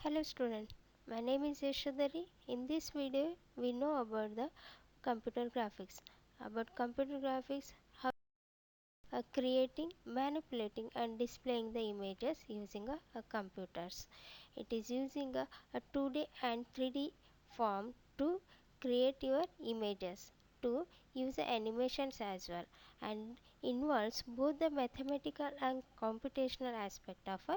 Hello student, my name is Yashadari. In this video, we know about the computer graphics. About computer graphics, how creating, manipulating and displaying the images using computers. It is using a 2D and 3D form to create your images, to use the animations as well, and involves both the mathematical and computational aspect of a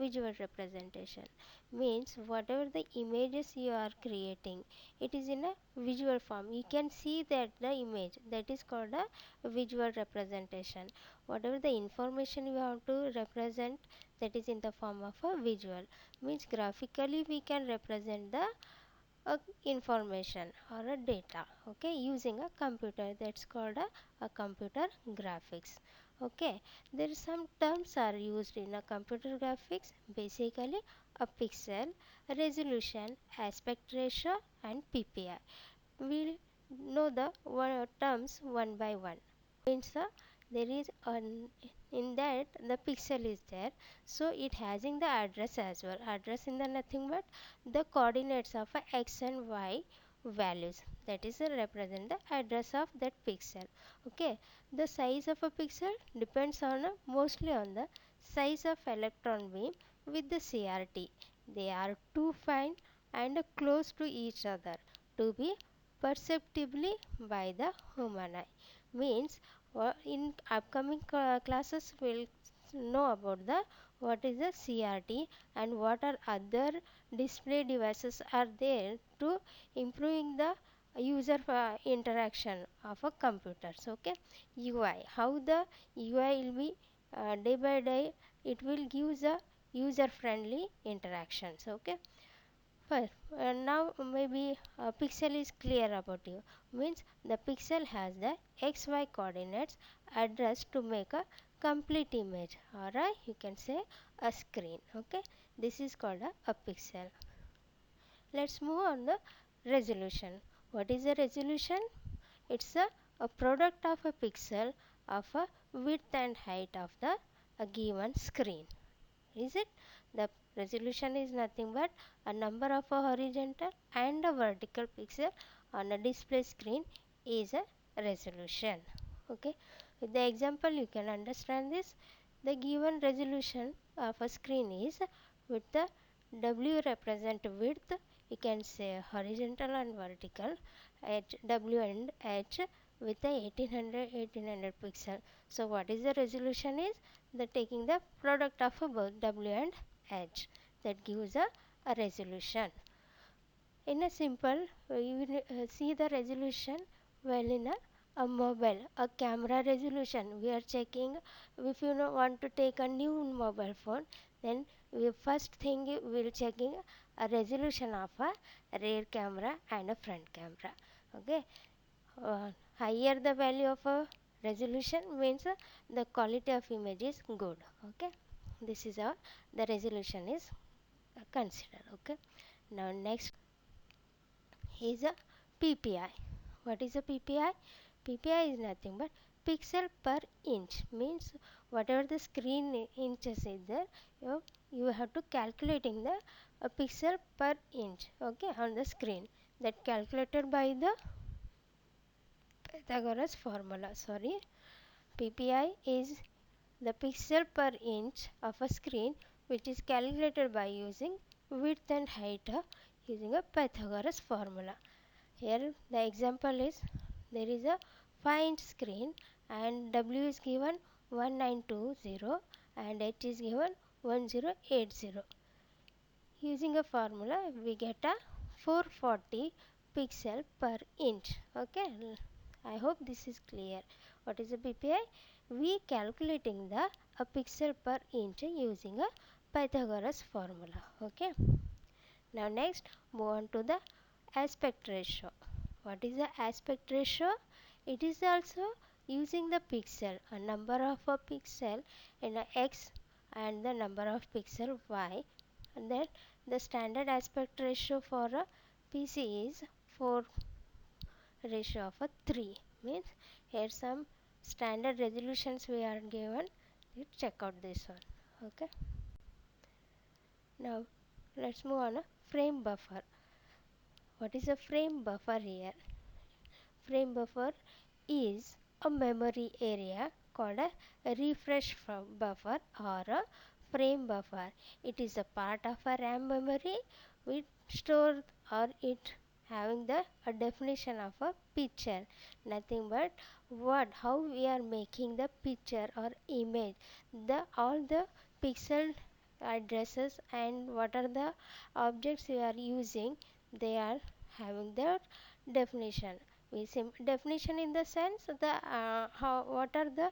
visual representation. Means whatever the images you are creating, it is in a visual form. You can see that the image, that is called a visual representation. Whatever the information you have to represent, that is in the form of a visual. Means graphically we can represent the information or a data, okay, using a computer. That's called a computer graphics. Okay, there are some terms are used in a computer graphics. Basically a pixel, resolution, aspect ratio and PPI. We'll know the terms one by one. Means there is an, in that the pixel is there, so it has in the address as well. Address in the nothing but the coordinates of a x and y values, that is represent the address of that pixel. Okay, the size of a pixel depends on mostly on the size of electron beam with the CRT. They are too fine and close to each other to be perceptibly by the human eye. Means in upcoming classes we'll know about the what is the CRT and what are other display devices are there to improving the user interaction of a computers. Okay, UI, how the UI will be day by day, it will give the user friendly interactions. Okay, first, now maybe pixel is clear about you. Means the pixel has the xy coordinates addressed to make a complete image. Alright, you can say a screen. Okay, this is called a pixel. Let's move on the resolution. What is the resolution? It's a product of a pixel of a width and height of the a given screen. Is it? The resolution is nothing but a number of a horizontal and a vertical pixel on a display screen is a resolution. Okay, with the example you can understand this. The given resolution of a screen is with the W represent width, you can say horizontal and vertical, H W and H with the 1800 pixel. So what is the resolution is the taking the product of both W and H, that gives a resolution. In a simple, you will see the resolution well in a mobile, a camera resolution. We are checking if you want to take a new mobile phone, then we first thing we will checking a resolution of a rear camera and a front camera. Okay, higher the value of a resolution means the quality of image is good. Okay, this is how the resolution is considered. Okay, now next is a PPI. What is a PPI? PPI is nothing but pixel per inch. Means whatever the screen inches is there, you have to calculating the pixel per inch. Okay, on the screen, that calculated by the Pythagoras formula. Sorry, PPI is the pixel per inch of a screen, which is calculated by using width and height using a Pythagoras formula. Here the example is there is a 5-inch screen and W is given 1920 and H is given 1080. Using a formula we get a 440 pixel per inch. Okay, I hope this is clear. What is a PPI? We calculating the a pixel per inch using a Pythagoras formula. Okay, now next move on to the aspect ratio. What is the aspect ratio? It is also using the pixel, a number of a pixel in a x and the number of pixel y, and then the standard aspect ratio for a PC is 4 ratio of a 3. Means here some standard resolutions we are given. You check out this one. Okay, now let's move on a frame buffer. What is a frame buffer here? Frame buffer is a memory area called a buffer or a frame buffer. It is a part of a RAM memory which store or it having the a definition of a picture, nothing but what how we are making the picture or image, the all the pixel addresses and what are the objects we are using, they are having their definition. Definition in the sense the how what are the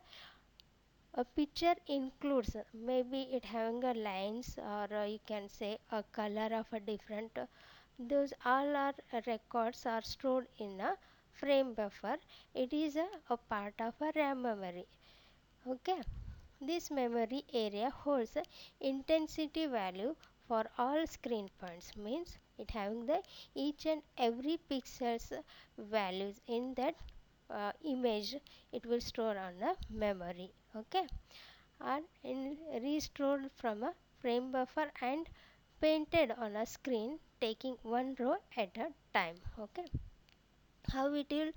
a picture includes maybe it having a lines or you can say a color of a different those all are records are stored in a frame buffer. It is a part of a RAM memory. Okay, this memory area holds a intensity value for all screen points, means it having the each and every pixels values in that image, it will store on the memory. Okay, and in restored from a frame buffer and painted on a screen taking one row at a time. Okay, how it will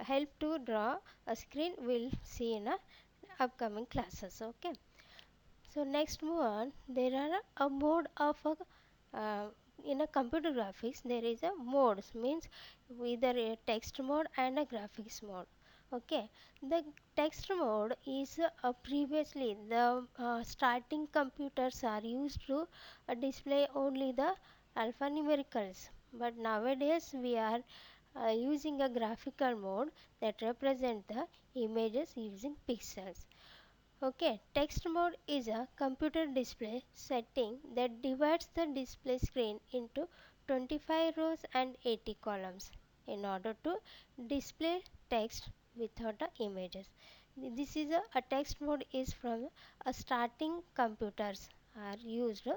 help to draw a screen we'll see in a upcoming classes. Okay, so next move on, there are a mode of a in a computer graphics there is a modes, means either a text mode and a graphics mode. Okay, the text mode is previously the starting computers are used to display only the alphanumericals, but nowadays we are using a graphical mode that represent the images using pixels. Okay, text mode is a computer display setting that divides the display screen into 25 rows and 80 columns in order to display text without the images. This is a text mode is from a starting computers are used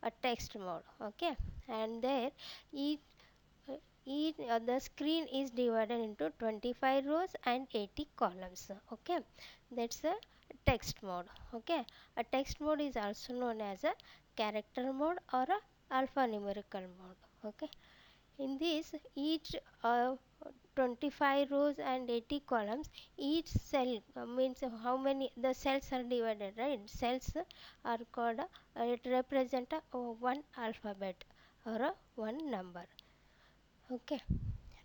a text mode. Okay, and there each the screen is divided into 25 rows and 80 columns. Okay, that's a text mode. Okay, a text mode is also known as a character mode or a alphanumerical mode. Okay, in this each 25 rows and 80 columns, each cell means how many the cells are divided, right? Cells are called it represent one alphabet or one number. Okay,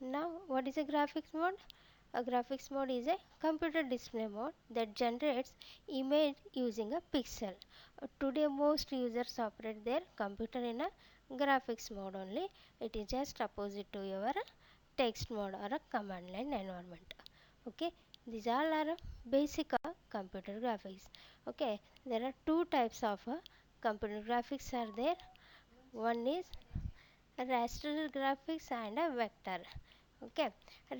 now what is a graphics mode? A graphics mode is a computer display mode that generates image using a pixel. Today most users operate their computer in a graphics mode only. It is just opposite to your text mode or a command line environment. Okay, these all are basic computer graphics. Okay, there are two types of computer graphics are there. One is raster graphics and a vector. Okay,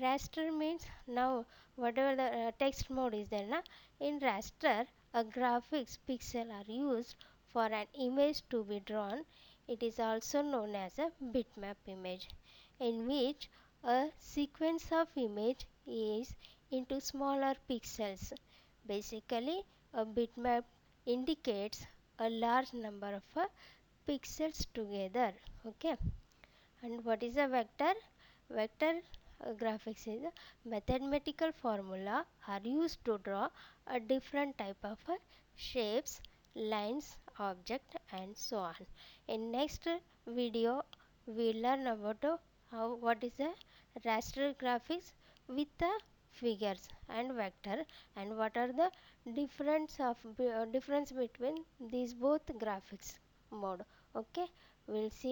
raster means now whatever the text mode is there na, in raster a graphics pixel are used for an image to be drawn. It is also known as a bitmap image, in which a sequence of image is into smaller pixels. Basically a bitmap indicates a large number of pixels together. Okay, and what is a vector? Vector graphics is a mathematical formula are used to draw a different type of shapes, lines, object and so on. In next video we learn about how what is a raster graphics with the figures and vector and what are the difference between these both graphics mode. Okay, we'll see